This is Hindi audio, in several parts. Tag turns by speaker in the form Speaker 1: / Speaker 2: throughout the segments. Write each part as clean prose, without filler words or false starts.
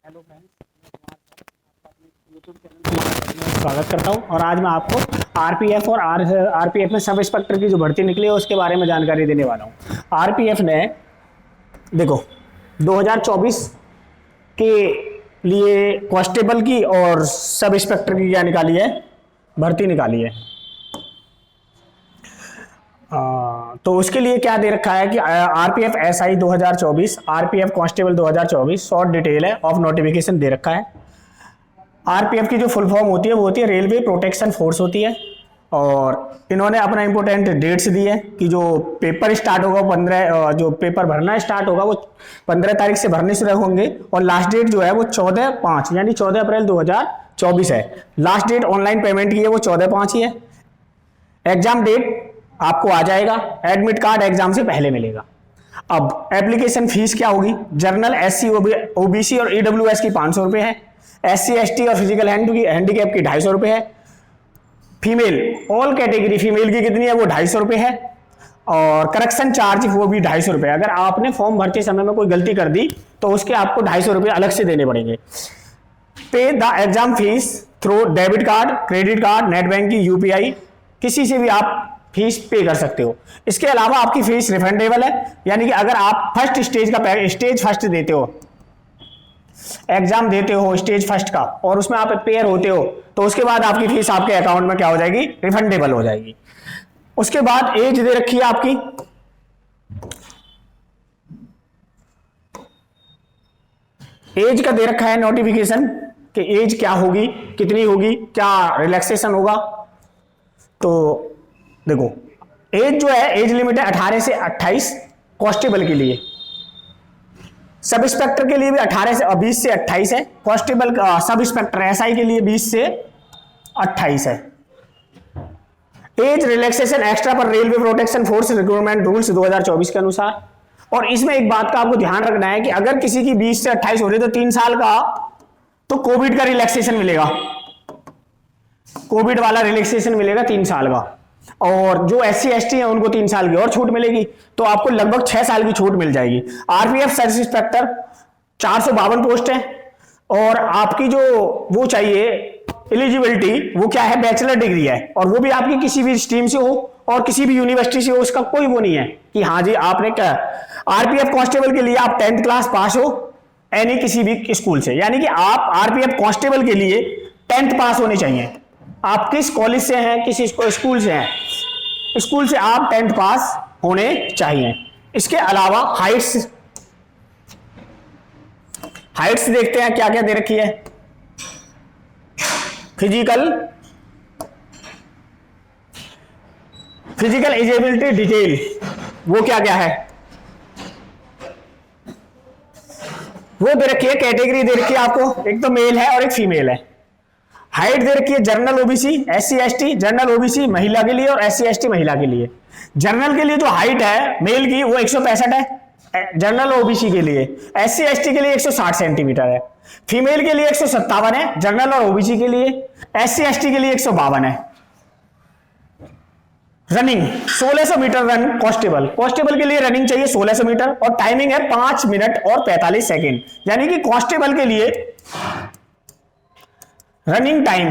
Speaker 1: हेलो फ्रेंड्स, मैं कुमार सर आपका अपने यूट्यूब चैनल कुमार सर में स्वागत करता हूं। और आज मैं आपको आरपीएफ और आरपीएफ में सब इंस्पेक्टर की जो भर्ती निकली है उसके बारे में जानकारी देने वाला हूं। आरपीएफ ने देखो 2024 के लिए कांस्टेबल की और सब इंस्पेक्टर की क्या निकाली है, भर्ती निकाली है। तो उसके लिए क्या दे रखा है कि RPF SI 2024, RPF constable 2024 short detail है ऑफ नोटिफिकेशन दे रखा है। आरपीएफ की जो फुल फॉर्म होती है वो होती है रेलवे प्रोटेक्शन फोर्स होती है। और इन्होंने अपना इंपॉर्टेंट डेट्स दी है कि जो पेपर स्टार्ट होगा 15, जो पेपर भरना स्टार्ट होगा वो 15 तारीख से भरने शुरू होंगे और लास्ट डेट जो है वो 14/5 यानी 14 अप्रैल 2024 है। लास्ट डेट ऑनलाइन पेमेंट की है वो 14/5 ही है। एग्जाम डेट आपको आ जाएगा, एडमिट कार्ड एग्जाम से पहले मिलेगा। अब एप्लीकेशन फीस क्या होगी? जनरल, एससी, ओबीसी और ईडब्ल्यूएस की 500 रुपये है। एससी एसटी और फिजिकल हैंडीकैप की 250 रुपये है। फीमेल ऑल कैटेगरी फीमेल की कितनी है वो 250 रुपये है। और करेक्शन चार्ज वो भी 250 रुपये। अगर आपने फॉर्म भरते समय में कोई गलती कर दी तो उसके आपको 250 रुपये अलग से देने पड़ेंगे। पे the exam fees through debit card, credit card, net banking, UPI, किसी से भी आप फीस पे कर सकते हो। इसके अलावा आपकी फीस रिफंडेबल है, यानी कि अगर आप फर्स्ट स्टेज का स्टेज फर्स्ट देते हो, एग्जाम देते हो स्टेज फर्स्ट का और उसमें आप पेयर होते हो तो उसके बाद आपकी फीस आपके अकाउंट में क्या हो जाएगी? रिफंडेबल हो जाएगी। उसके बाद एज दे रखी है आपकी, एज का दे रखा है नोटिफिकेशन कि एज क्या होगी, कितनी होगी, क्या रिलैक्सेशन होगा। तो देखो एज जो है, एज लिमिट है 18 से 28 कांस्टेबल के लिए। सब इंस्पेक्टर के लिए भी 18 से 20 से 28 है। कांस्टेबल सब इंस्पेक्टर एसआई के लिए 20 से 28 है। एज रिलैक्सेशन एक्स्ट्रा पर railway protection force recruitment rules 2024 के अनुसार। और इसमें एक बात का आपको ध्यान रखना है कि अगर किसी की 20 से 28 हो रही है तो 3 साल का तो कोविड का रिलैक्सेशन मिलेगा, कोविड वाला रिलैक्सेशन मिलेगा 3 साल का। और जो एससी एसटी है उनको 3 साल की और छूट मिलेगी, तो आपको लगभग 6 साल की छूट मिल जाएगी। आरपीएफ सब इंस्पेक्टर 452 पोस्ट है और आपकी जो वो चाहिए एलिजिबिलिटी वो क्या है? बैचलर डिग्री है और वो भी आपकी किसी भी स्ट्रीम से हो और किसी भी यूनिवर्सिटी से हो। उसका कोई वो नहीं है कि हाँ जी आपने क्या। आरपीएफ कांस्टेबल के लिए आप 10th क्लास पास हो एनी किसी भी स्कूल से, यानी कि आप आरपीएफ कांस्टेबल के लिए 10th पास होने चाहिए। आप किस कॉलेज से हैं, किस स्कूल से हैं, स्कूल से आप 10th पास होने चाहिए। इसके अलावा हाइट्स देखते हैं क्या क्या दे रखी है। फिजिकल एजिबिलिटी डिटेल वो क्या क्या है वो दे रखी है। कैटेगरी दे रखी है आपको, एक तो मेल है और एक फीमेल है। हाइट दे रखी है general OBC, SC ST, general OBC महिला के लिए और एससी एसटी महिला के लिए। जनरल के लिए जो हाइट है मेल की वो 165 है जनरल ओबीसी के लिए, एससी एसटी के लिए 160 सेंटीमीटर है, फीमेल के लिए 157 है जनरल और ओबीसी के लिए, एससी एसटी के लिए 152 है। रनिंग 1600 मीटर रन कांस्टेबल के लिए रनिंग चाहिए 1600 मीटर और टाइमिंग है 5 मिनट और 45 सेकेंड, यानी कि कांस्टेबल के लिए रनिंग टाइम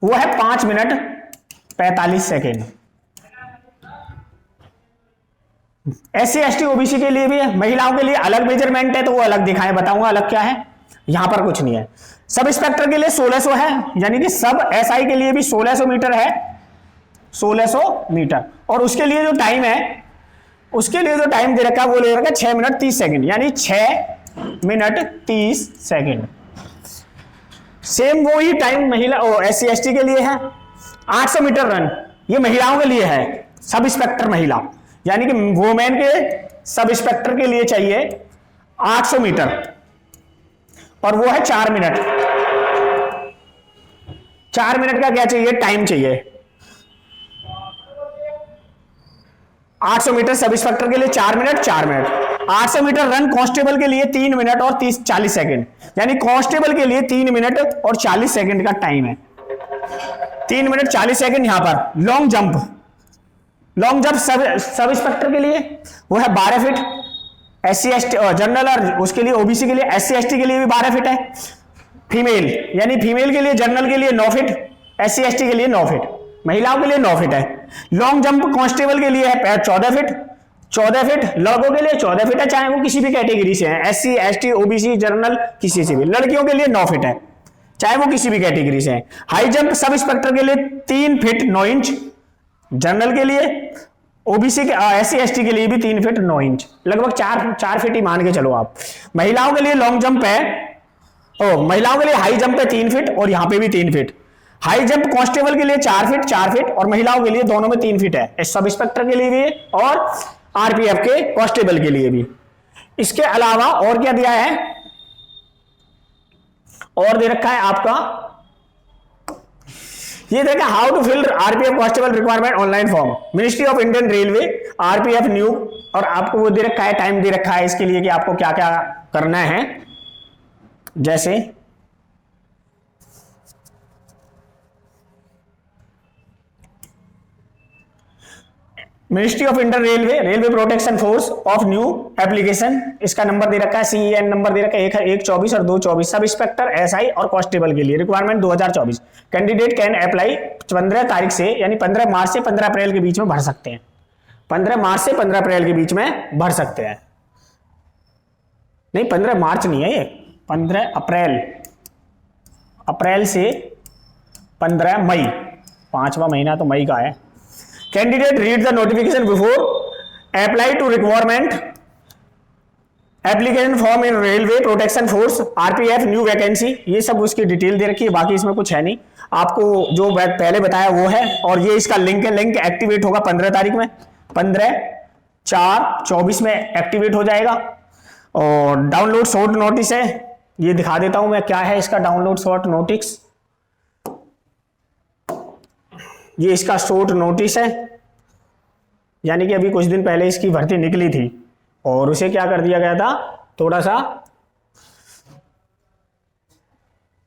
Speaker 1: वो है 5 minute 45 second. SC ST OBC के लिए भी है। महिलाओं के लिए अलग मेजरमेंट है तो वो अलग दिखाएं, बताऊंगा अलग क्या है, यहां पर कुछ नहीं है। सब इंस्पेक्टर के लिए 1600 है, यानी कि सब एसआई के लिए भी 1600 मीटर है, 1600 मीटर। और उसके लिए जो टाइम है, उसके लिए जो टाइम दे रखा है वो ले रखा है 6 मिनट 30 सेकेंड, यानी 6 मिनट 30 सेकेंड। सेम वो ही टाइम महिला एससी एसटी के लिए है। 800 मीटर रन ये महिलाओं के लिए है, सब इंस्पेक्टर महिला, यानी कि वुमेन के सब इंस्पेक्टर के लिए चाहिए 800 मीटर और वो है 4 मिनट। 4 मिनट का क्या चाहिए? टाइम चाहिए। 800 मीटर सब इंस्पेक्टर के लिए 4 minute 4 minute. 800 metre run constable के लिए 3 मिनट और 40 सेकेंड, यानी कांस्टेबल के लिए 3 मिनट और 40 सेकेंड का टाइम है। 3 मिनट 40 सेकेंड। यहां पर लॉन्ग जंप सब इंस्पेक्टर के लिए वो है 12 फीट SC ST जनरल और उसके लिए OBC के लिए, SC ST के लिए भी 12 फीट है। फीमेल यानी फीमेल के लिए जनरल के लिए 9 फीट, SC ST के लिए 9 फीट, महिलाओं के लिए 9 फीट है। लॉन्ग जंप कांस्टेबल के लिए है 14 फीट, 14 फीट लड़कों के लिए 14 फीट है, चाहे वो किसी भी कैटेगरी से हैं, SC ST OBC जनरल किसी से भी। लड़कियों के लिए 9 फीट है, चाहे वो किसी भी कैटेगरी से हैं। हाई जंप सब इंस्पेक्टर के लिए 3 फीट 9 इंच, जनरल के लिए, OBC के SC ST के लिए भी 3 फीट 9 इंच, लगभग 4 फीट ही मान के चलो आप। महिलाओं के लिए लॉन्ग जंप है, महिलाओं के लिए हाई जंप है 3 फीट और यहां पे भी 3 फीट। हाई जंप कांस्टेबल के लिए 4 फीट और महिलाओं के लिए दोनों में 3 फीट है, सब इंस्पेक्टर के लिए भी और RPF के कांस्टेबल के लिए भी। इसके अलावा और क्या दिया है, और दे रखा है आपका, ये देखा how to fill RPF constable requirement online form, ministry of Indian railway RPF new, और आपको वो दे रखा है, टाइम दे रखा है इसके लिए कि आपको क्या क्या करना है। जैसे ministry of Indian railway protection force of new application, इसका नंबर दे रखा है, CEN नंबर दे रखा है 1/24 और 2/24, सब इंस्पेक्टर SI और कांस्टेबल के लिए रिक्वायरमेंट 2024। कैंडिडेट कैन अप्लाई 15 तारीख से यानी 15 मार्च से 15 अप्रैल के बीच में भर सकते हैं, 15 मार्च से 15 अप्रैल के बीच में भर सकते हैं। नहीं 15 मार्च नहीं है ये, 15 अप्रैल से 15 मई, 5वां महीना तो मई का है। Candidate read the notification before apply to requirement application form in railway protection force RPF new vacancy, ये सब उसकी डिटेल दे रखी है, बाकी इसमें कुछ है नहीं। आपको जो पहले बताया वो है, और ये इसका लिंक है, लिंक एक्टिवेट होगा 15 तारीख में, 15/4/24 में एक्टिवेट हो जाएगा। और डाउनलोड शॉर्ट नोटिस है, ये दिखा देता हूं मैं क्या है इसका डाउनलोड शॉर्ट नोटिस। ये इसका शॉर्ट नोटिस है, यानी कि अभी कुछ दिन पहले इसकी भर्ती निकली थी और उसे क्या कर दिया गया था, थोड़ा सा,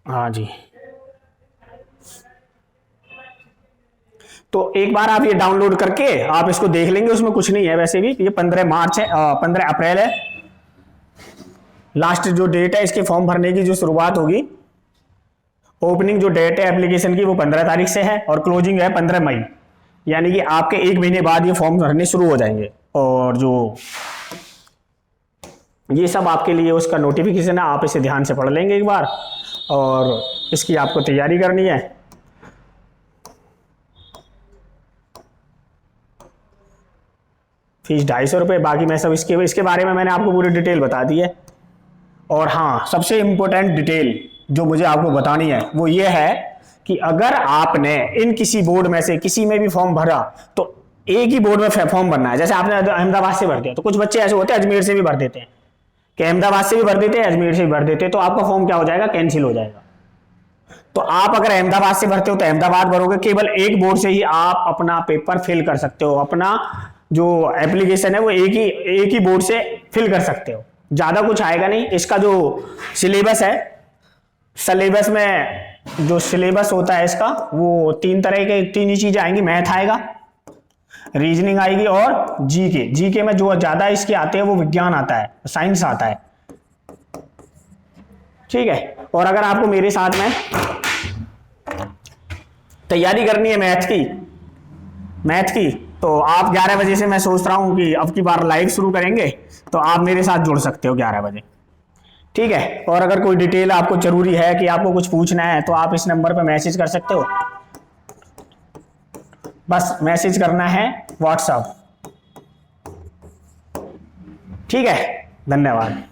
Speaker 1: हाँ जी, तो एक बार आप ये डाउनलोड करके आप इसको देख लेंगे, उसमें कुछ नहीं है वैसे भी। ये 15 मार्च है, 15 अप्रैल है लास्ट जो डेट है इसके फॉर्म भरने की, जो शुरुआत होगी, ओपनिंग जो डेट है एप्लीकेशन की वो 15 तारीख से है और क्लोजिंग है 15 मई, यानी कि आपके 1 महीने बाद ये फॉर्म भरने शुरू हो जाएंगे। और जो ये सब आपके लिए उसका नोटिफिकेशन है, आप इसे ध्यान से पढ़ लेंगे एक बार, और इसकी आपको तैयारी करनी है। फीस 250 रुपये, बाकी मैं सब इसके बारे में मैंने आपको पूरी डिटेल बता दी है। और हाँ, सबसे इंपॉर्टेंट डिटेल जो मुझे आपको बतानी है वो ये है कि अगर आपने इन किसी बोर्ड में से किसी में भी फॉर्म भरा तो एक ही बोर्ड में फॉर्म भरना है। जैसे आपने अहमदाबाद से भर दिया, तो कुछ बच्चे ऐसे होते हैं अजमेर से भी भर देते हैं, कि अहमदाबाद से भी भर देते हैं, अजमेर से भी भर देते हैं, तो आपका फॉर्म क्या हो जाएगा, कैंसिल हो जाएगा। तो आप अगर अहमदाबाद से भरते हो तो अहमदाबाद भरोगे, केवल एक बोर्ड से ही आप अपना पेपर फिल कर सकते हो, अपना जो एप्लीकेशन है वो एक ही बोर्ड से फिल कर सकते हो, ज्यादा कुछ आएगा नहीं। इसका जो सिलेबस है, सिलेबस में जो सिलेबस होता है इसका, वो 3 तरह के 3 ही चीजें आएंगी, मैथ आएगा, रीजनिंग आएगी और जीके में जो ज्यादा इसके आते हैं वो विज्ञान आता है, साइंस आता है, ठीक है। और अगर आपको मेरे साथ में तैयारी करनी है मैथ की तो आप 11 बजे से, मैं सोच रहा हूं कि अब की बार लाइव शुरू करेंगे, तो आप मेरे साथ जुड़ सकते हो 11 बजे, ठीक है। और अगर कोई डिटेल आपको जरूरी है कि आपको कुछ पूछना है तो आप इस नंबर पर मैसेज कर सकते हो, बस मैसेज करना है व्हाट्सएप, ठीक है। धन्यवाद।